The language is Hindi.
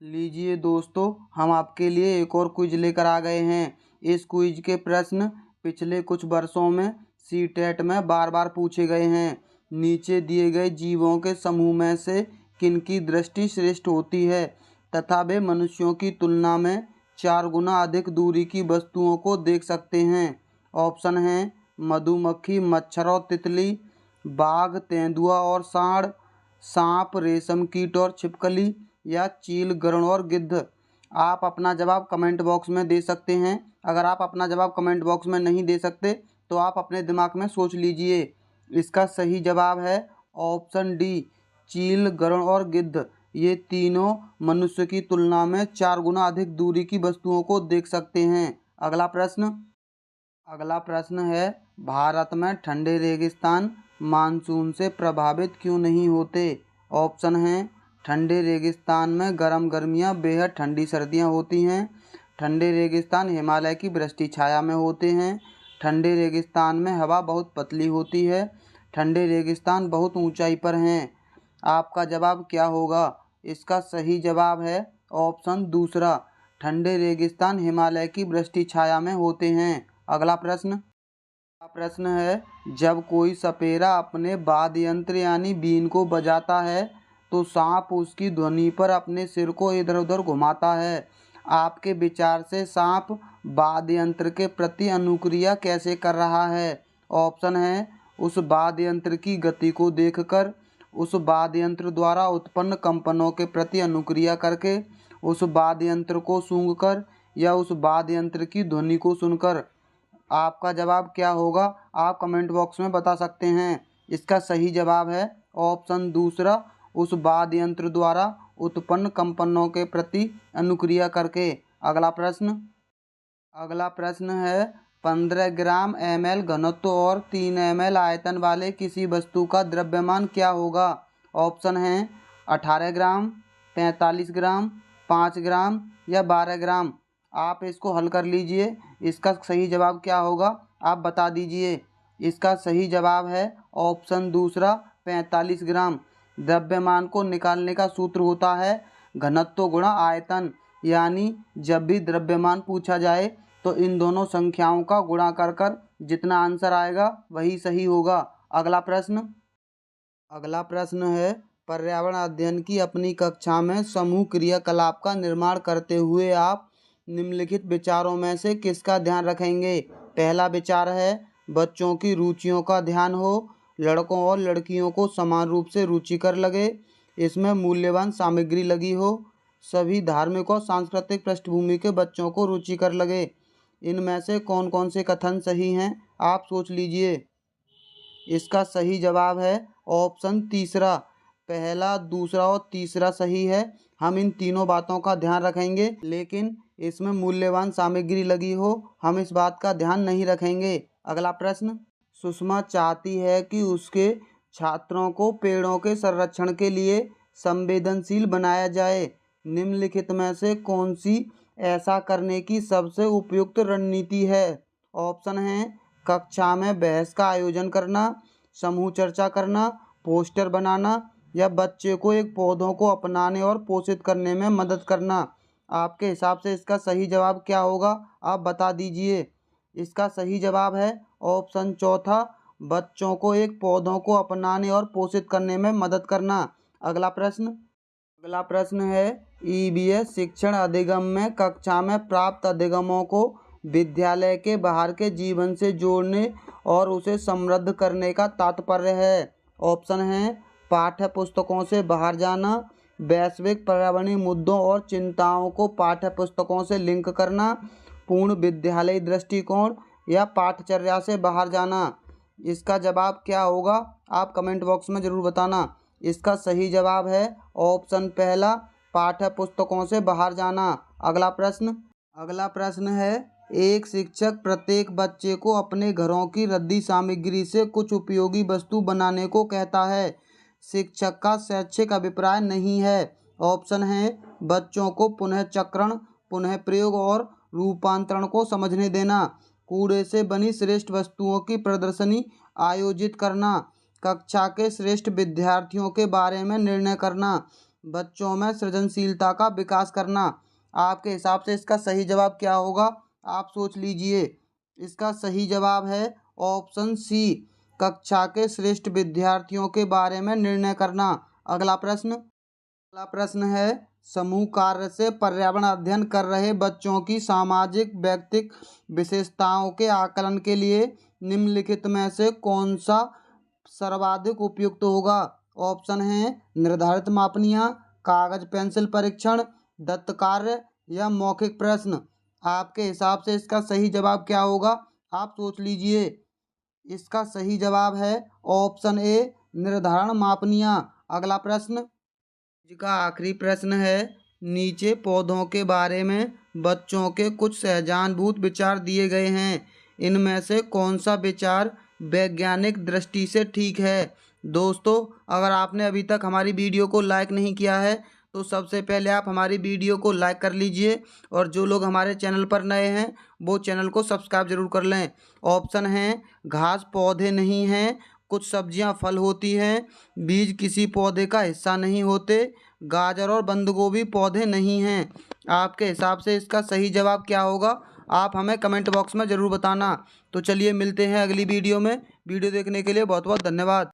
लीजिए दोस्तों, हम आपके लिए एक और क्विज लेकर आ गए हैं। इस क्विज के प्रश्न पिछले कुछ वर्षों में सीटेट में बार बार पूछे गए हैं। नीचे दिए गए जीवों के समूह में से किनकी दृष्टि श्रेष्ठ होती है तथा वे मनुष्यों की तुलना में 4 गुना अधिक दूरी की वस्तुओं को देख सकते हैं। ऑप्शन हैं मधुमक्खी, मच्छर और तितली, बाघ, तेंदुआ और सांड, सांप, रेशम कीट और छिपकली या चील, गरुड़ और गिद्ध। आप अपना जवाब कमेंट बॉक्स में दे सकते हैं। अगर आप अपना जवाब कमेंट बॉक्स में नहीं दे सकते तो आप अपने दिमाग में सोच लीजिए। इसका सही जवाब है ऑप्शन डी, चील, गरुड़ और गिद्ध। ये तीनों मनुष्य की तुलना में 4 गुना अधिक दूरी की वस्तुओं को देख सकते हैं। अगला प्रश्न है, भारत में ठंडे रेगिस्तान मानसून से प्रभावित क्यों नहीं होते? ऑप्शन हैं ठंडे रेगिस्तान में गर्म गर्मियाँ, बेहद ठंडी सर्दियाँ होती हैं। ठंडे रेगिस्तान हिमालय की वृष्टि छाया में होते हैं। ठंडे रेगिस्तान में हवा बहुत पतली होती है। ठंडे रेगिस्तान बहुत ऊंचाई पर हैं। आपका जवाब क्या होगा? इसका सही जवाब है ऑप्शन दूसरा, ठंडे रेगिस्तान हिमालय की वृष्टि छाया में होते हैं। अगला प्रश्न है, जब कोई सपेरा अपने वाद्य यंत्र यानी बीन को बजाता है तो सांप उसकी ध्वनि पर अपने सिर को इधर उधर घुमाता है। आपके विचार से सांप वाद्य यंत्र के प्रति अनुक्रिया कैसे कर रहा है? ऑप्शन है उस वाद्य यंत्र की गति को देखकर, उस वाद्य यंत्र द्वारा उत्पन्न कंपनों के प्रति अनुक्रिया करके, उस वाद्य यंत्र को सूंघकर या उस वाद्य यंत्र की ध्वनि को सुनकर। आपका जवाब क्या होगा? आप कमेंट बॉक्स में बता सकते हैं। इसका सही जवाब है ऑप्शन दूसरा, उस वाद्य यंत्र द्वारा उत्पन्न कंपनों के प्रति अनुक्रिया करके। अगला प्रश्न है, 15 ग्राम ml घनत्व और 3 ml आयतन वाले किसी वस्तु का द्रव्यमान क्या होगा? ऑप्शन हैं 18 ग्राम, 45 ग्राम, 5 ग्राम या 12 ग्राम। आप इसको हल कर लीजिए। इसका सही जवाब क्या होगा आप बता दीजिए। इसका सही जवाब है ऑप्शन दूसरा, 45 ग्राम। द्रव्यमान को निकालने का सूत्र होता है घनत्व गुणा आयतन, यानी जब भी द्रव्यमान पूछा जाए तो इन दोनों संख्याओं का गुणा कर जितना आंसर आएगा वही सही होगा। अगला प्रश्न है, पर्यावरण अध्ययन की अपनी कक्षा में समूह क्रियाकलाप का निर्माण करते हुए आप निम्नलिखित विचारों में से किसका ध्यान रखेंगे? पहला विचार है, बच्चों की रुचियों का ध्यान हो, लड़कों और लड़कियों को समान रूप से रुचिकर लगे, इसमें मूल्यवान सामग्री लगी हो, सभी धार्मिक और सांस्कृतिक पृष्ठभूमि के बच्चों को रुचिकर लगे। इनमें से कौन कौन से कथन सही हैं आप सोच लीजिए। इसका सही जवाब है ऑप्शन तीसरा, पहला, दूसरा और तीसरा सही है। हम इन तीनों बातों का ध्यान रखेंगे, लेकिन इसमें मूल्यवान सामग्री लगी हो हम इस बात का ध्यान नहीं रखेंगे। अगला प्रश्न, सुषमा चाहती है कि उसके छात्रों को पेड़ों के संरक्षण के लिए संवेदनशील बनाया जाए। निम्नलिखित में से कौन सी ऐसा करने की सबसे उपयुक्त रणनीति है? ऑप्शन हैं कक्षा में बहस का आयोजन करना, समूह चर्चा करना, पोस्टर बनाना या बच्चे को एक पौधों को अपनाने और पोषित करने में मदद करना। आपके हिसाब से इसका सही जवाब क्या होगा आप बता दीजिए। इसका सही जवाब है ऑप्शन चौथा, बच्चों को एक पौधों को अपनाने और पोषित करने में मदद करना। अगला प्रश्न है, ईवीएस शिक्षण अधिगम में कक्षा में प्राप्त अधिगमों को विद्यालय के बाहर के जीवन से जोड़ने और उसे समृद्ध करने का तात्पर्य है। ऑप्शन हैं पाठ्य पुस्तकों से बाहर जाना, वैश्विक पर्यावरणीय मुद्दों और चिंताओं को पाठ्य पुस्तकों से लिंक करना, पूर्ण विद्यालयी दृष्टिकोण या पाठचर्या से बाहर जाना। इसका जवाब क्या होगा आप कमेंट बॉक्स में ज़रूर बताना। इसका सही जवाब है ऑप्शन पहला, पाठ्य पुस्तकों से बाहर जाना। अगला प्रश्न है, एक शिक्षक प्रत्येक बच्चे को अपने घरों की रद्दी सामग्री से कुछ उपयोगी वस्तु बनाने को कहता है। शिक्षक का शैक्षिक अभिप्राय नहीं है। ऑप्शन है बच्चों को पुनः चक्रण, पुनः प्रयोग और रूपांतरण को समझने देना, कूड़े से बनी श्रेष्ठ वस्तुओं की प्रदर्शनी आयोजित करना, कक्षा के श्रेष्ठ विद्यार्थियों के बारे में निर्णय करना, बच्चों में सृजनशीलता का विकास करना। आपके हिसाब से इसका सही जवाब क्या होगा? आप सोच लीजिए। इसका सही जवाब है ऑप्शन सी, कक्षा के श्रेष्ठ विद्यार्थियों के बारे में निर्णय करना। अगला प्रश्न है, समूह कार्य से पर्यावरण अध्ययन कर रहे बच्चों की सामाजिक व्यक्तिक विशेषताओं के आकलन के लिए निम्नलिखित में से कौन सा सर्वाधिक उपयुक्त होगा? ऑप्शन है निर्धारित मापनियाँ, कागज पेंसिल परीक्षण, दत्त कार्य या मौखिक प्रश्न। आपके हिसाब से इसका सही जवाब क्या होगा? आप सोच लीजिए। इसका सही जवाब है ऑप्शन ए, निर्धारण मापनियाँ। अगला प्रश्न का आखिरी प्रश्न है, नीचे पौधों के बारे में बच्चों के कुछ सहजानुभूत विचार दिए गए हैं, इनमें से कौन सा विचार वैज्ञानिक दृष्टि से ठीक है? दोस्तों, अगर आपने अभी तक हमारी वीडियो को लाइक नहीं किया है तो सबसे पहले आप हमारी वीडियो को लाइक कर लीजिए, और जो लोग हमारे चैनल पर नए हैं वो चैनल को सब्सक्राइब जरूर कर लें। ऑप्शन हैं, घास पौधे नहीं हैं, कुछ सब्जियां फल होती हैं, बीज किसी पौधे का हिस्सा नहीं होते, गाजर और बंद गोभी पौधे नहीं हैं। आपके हिसाब से इसका सही जवाब क्या होगा? आप हमें कमेंट बॉक्स में ज़रूर बताना। तो चलिए मिलते हैं अगली वीडियो में। वीडियो देखने के लिए बहुत बहुत धन्यवाद।